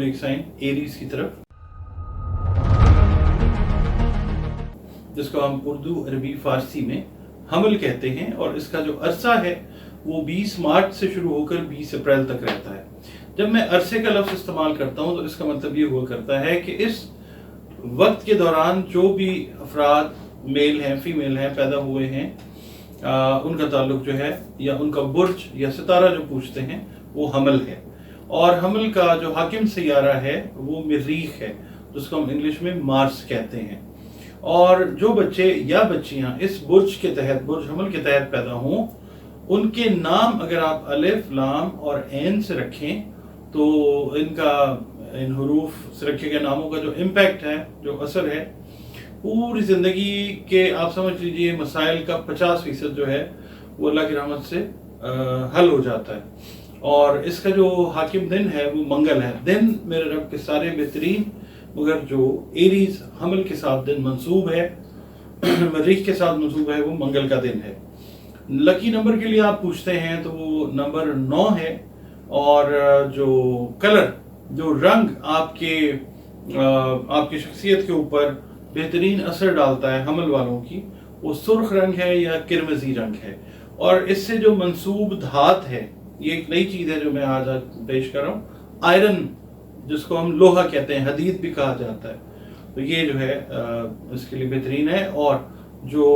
एक sign Aries की तरफ, जिसको हम उर्दू, अरबी, फारसी में हमल कहते हैं, और इसका जो अरसा है वो 20 मार्च से शुरू होकर 20 अप्रैल तक रहता है। जब मैं अरसे का लफ्ज़ इस्तेमाल करता हूँ तो इसका मतलब ये हुआ करता है कि इस वक्त के दौरान जो भी अफराद मेल हैं, फीमेल हैं, पैदा हुए हैं, उनका ताल्लुक जो है या उनका बुर्ज या सितारा जो पूछते हैं वो हमल है। और हमल का जो हाकिम सैयारा है वो मरीख है, जिसको हम इंग्लिश में मार्स कहते हैं। और जो बच्चे या बच्चियां इस बुर्ज के तहत, बुर्ज हमल के तहत पैदा हों, उनके नाम अगर आप अलिफ, लाम और ऐन से रखें तो इन हुरूफ से रखे गए नामों का जो इम्पैक्ट है, जो असर है, पूरी ज़िंदगी के आप समझ लीजिए मसाइल का 50% जो है वो अल्लाह की रहमत से हल हो जाता है। और इसका जो हाकिम दिन है वो मंगल है। दिन मेरे रब के सारे बेहतरीन, मगर जो एरीज हमल के साथ दिन मंसूब है, मरीख के साथ मंसूब है, वो मंगल का दिन है। लकी नंबर के लिए आप पूछते हैं तो वो नंबर 9 है। और जो कलर, जो रंग आपकी शख्सियत के ऊपर बेहतरीन असर डालता है हमल वालों की, वो सुर्ख रंग है या किरमजी रंग है। और इससे जो मंसूब धात है, ये एक नई चीज़ है जो मैं आज पेश कर रहा हूँ, आयरन, जिसको हम लोहा कहते हैं, हदीद भी कहा जाता है, तो ये जो है इसके लिए बेहतरीन है। और जो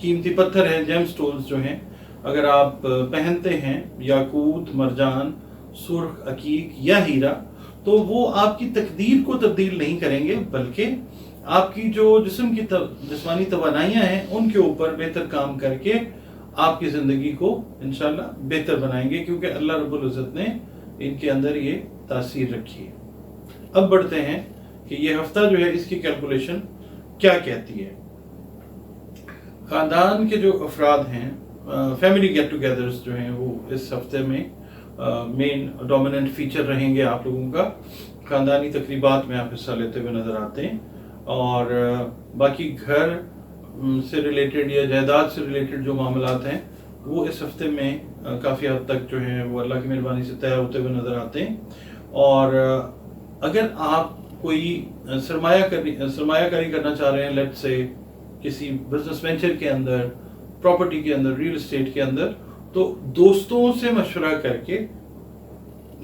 कीमती पत्थर है, जेम स्टोन्स जो हैं, अगर आप पहनते हैं याकूत, मरजान, सुर्ख, अकीक या हीरा, तो वो आपकी तकदीर को तब्दील नहीं करेंगे, बल्कि आपकी जो जिस्म की जिस्मानी तवानाइयाँ हैं उनके ऊपर बेहतर काम करके आपकी ज़िंदगी को इंशाल्लाह बेहतर बनाएंगे, क्योंकि अल्लाह रब्बुल इज़्ज़त ने इनके अंदर ये तासीर रखी है। अब बढ़ते हैं कि ये हफ्ता जो है इसकी कैलकुलेशन क्या कहती है। ख़ानदान के जो अफराद हैं, फैमिली गेट टुगेदर्स जो हैं, वो इस हफ्ते में मेन डोमिनेंट फीचर रहेंगे आप लोगों का। ख़ानदानी तकरीबात में आप हिस्सा लेते हुए नज़र आते हैं। और बाकी घर से रिलेटेड या जायदाद से रिलेटेड जो मामलात हैं वो इस हफ्ते में काफ़ी हद तक जो हैं वो अल्लाह की मेहरबानी से तय होते हुए नज़र आते हैं। और अगर आप कोई सरमायाकारी करना चाह रहे हैं, लेट्स से किसी बिजनेस वेंचर के अंदर, प्रॉपर्टी के अंदर, रियल एस्टेट के अंदर, तो दोस्तों से मशवरा करके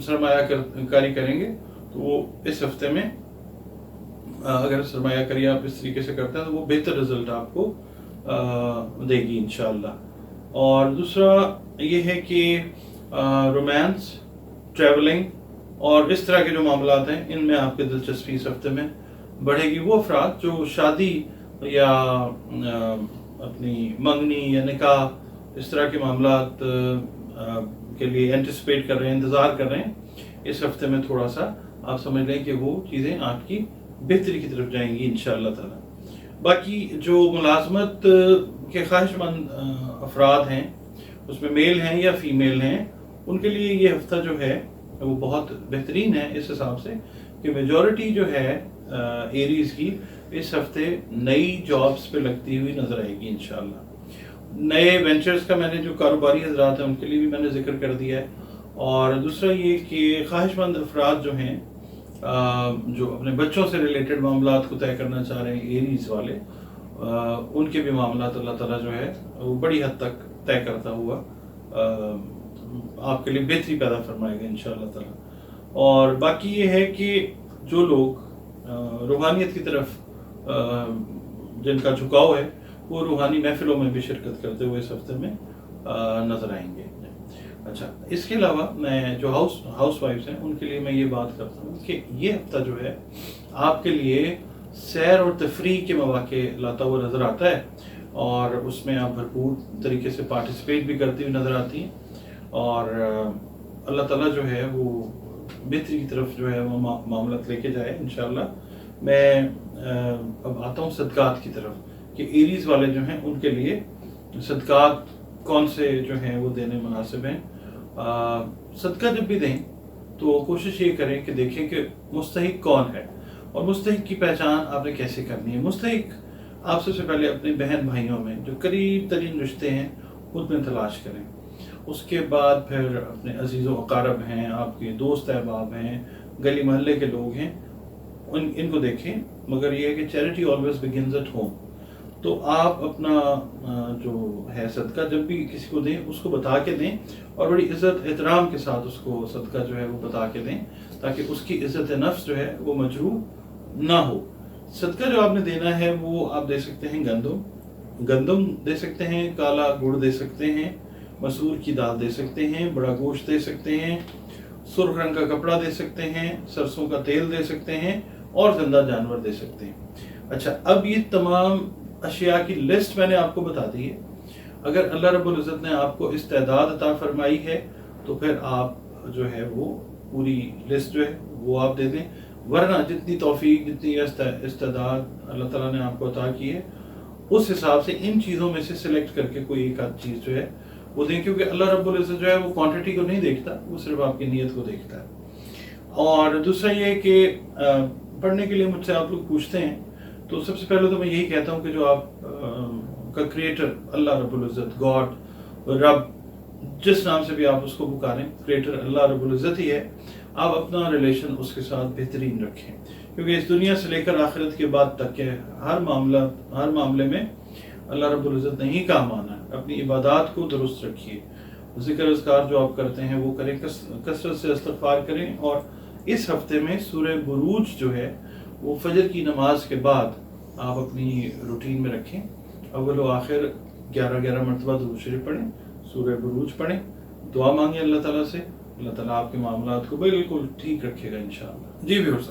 सरमायाकारी करेंगे तो वो इस हफ्ते में अगर सरमायाकारी आप इस तरीके से करते हैं तो वो बेहतर रिजल्ट आपको देगी इंशाअल्लाह। और दूसरा ये है कि रोमांस, ट्रैवलिंग और इस तरह के जो मामलात हैं, इनमें आपकी दिलचस्पी इस हफ्ते में बढ़ेगी। वो अफराद जो शादी या अपनी मंगनी या निकाह, इस तरह के मामलात के लिए एंटिसिपेट कर रहे हैं, इंतज़ार कर रहे हैं, इस हफ्ते में थोड़ा सा आप समझ लें कि वो चीज़ें आपकी बेहतरी की तरफ जाएंगी इंशाअल्लाह ताला। बाकी जो मुलाजमत के ख्वाहिशमंद अफराद हैं, उसमें मेल हैं या फीमेल हैं, उनके लिए ये हफ्ता जो है वो बहुत बेहतरीन है, इस हिसाब से कि मेजॉरिटी जो है एरीज की इस हफ्ते नई जॉब्स पे लगती हुई नजर आएगी इंशाअल्लाह। नए वेंचर्स का मैंने जो कारोबारी हजरात हैं उनके लिए भी मैंने जिक्र कर दिया है। और दूसरा ये कि ख्वाहिशमंद अफराद जो हैं, जो अपने बच्चों से रिलेटेड मामलात को तय करना चाह रहे हैं, एरीज वाले, उनके भी मामलात अल्लाह ताला जो है वो बड़ी हद तक तय करता हुआ आपके लिए बेहतरी पैदा फरमाएगा इंशाअल्लाह ताला। और बाकी ये है कि जो लोग रूहानियत की तरफ जिनका झुकाव है, वो रूहानी महफिलों में भी शिरकत करते हुए इस हफ्ते में नजर आएंगे। अच्छा, इसके अलावा मैं जो हाउस वाइफ्स हैं उनके लिए मैं ये बात करता हूँ कि ये हफ्ता जो है आपके लिए सैर और तफरीह के मौके लाता हुआ नज़र आता है, और उसमें आप भरपूर तरीके से पार्टिसिपेट भी करती हुई नज़र आती हैं। और अल्लाह ताला जो है वो बेहतरी की तरफ जो है वो मामला लेके जाए इंशाअल्लाह। मैं अब आता हूँ सदकात की तरफ कि एरीज वाले जो हैं उनके लिए सदकात कौन से जो हैं वो देने मुनासिब हैं। सदका जब भी दें तो कोशिश ये करें कि देखें कि मुस्तहिक कौन है, और मुस्तहिक की पहचान आपने कैसे करनी है। मुस्तहिक आप सबसे पहले अपने बहन भाइयों में जो करीब तरीन रिश्ते हैं उनमें तलाश करें। उसके बाद फिर अपने अजीज़ व अकारब हैं, आपके दोस्त अहबाब हैं, गली महल्ले के लोग हैं, इनको देखें। मगर ये है कि charity always begins at home. तो आप अपना जो है सदका जब भी किसी को दें उसको बता के दें, और बड़ी इज्जत एहतराम के साथ उसको सदका जो है वो बता के दें, ताकि उसकी इज्जत नफ्स जो है वो मजरूह ना हो। सदका जो आपने देना है वो आप दे सकते हैं गंदम दे सकते हैं, काला गुड़ दे सकते हैं, मसूर की दाल दे सकते हैं, बड़ा गोश्त दे सकते हैं, सुर्ख रंग का कपड़ा दे सकते हैं, सरसों का तेल दे सकते हैं, और जिंदा जानवर दे सकते हैं। अच्छा, अब ये तमाम अशिया की लिस्ट मैंने आपको बता दी है। अगर अल्लाह रब्बुल इज़्ज़त ने आपको इस्तेदाद अता फरमाई है तो फिर आप जो है वो पूरी लिस्ट जो है वो आप दे दें, वरना जितनी तौफीक जितनी इस्तेदाद अल्लाह ताला ने आपको अता की है उस हिसाब से इन चीज़ों में से सिलेक्ट करके कोई एक आध चीज़ जो है वो दें, क्योंकि अल्लाह रब्बुल इज़्ज़त जो है वो क्वांटिटी को नहीं देखता, वो सिर्फ आपकी नीयत को देखता है। और दूसरा ये कि पढ़ने के लिए मुझसे आप लोग पूछते हैं, तो सबसे पहले तो मैं यही कहता हूँ कि जो आप का क्रिएटर अल्लाह रब्बुल इज़्ज़त, गॉड, रब, जिस नाम से भी आप उसको पुकारें, क्रिएटर अल्लाह रब्बुल इज़्ज़त ही है। आप अपना रिलेशन उसके साथ बेहतरीन रखें, क्योंकि इस दुनिया से लेकर आखिरत के बाद तक के हर मामले में अल्लाह रब्बुल इज़्ज़त ने ही काम आना है। अपनी इबादत को दुरुस्त रखिए, ज़िक्र अज़कार जो आप करते हैं वो करें, कसरत से इस्तिग़फ़ार करें। और इस हफ्ते में सूरह बुरूज जो है वो फजर की नमाज के बाद आप अपनी रूटीन में रखें। अव्वल व आखिर 11-11 मरतबा दुरूद शरीफ पढ़ें, सूरह बुरूज पढ़ें, दुआ मांगें अल्लाह ताला से। अल्लाह ताला आपके मामलात को बिल्कुल ठीक रखेगा इंशाअल्लाह। जी व्यूअर्स,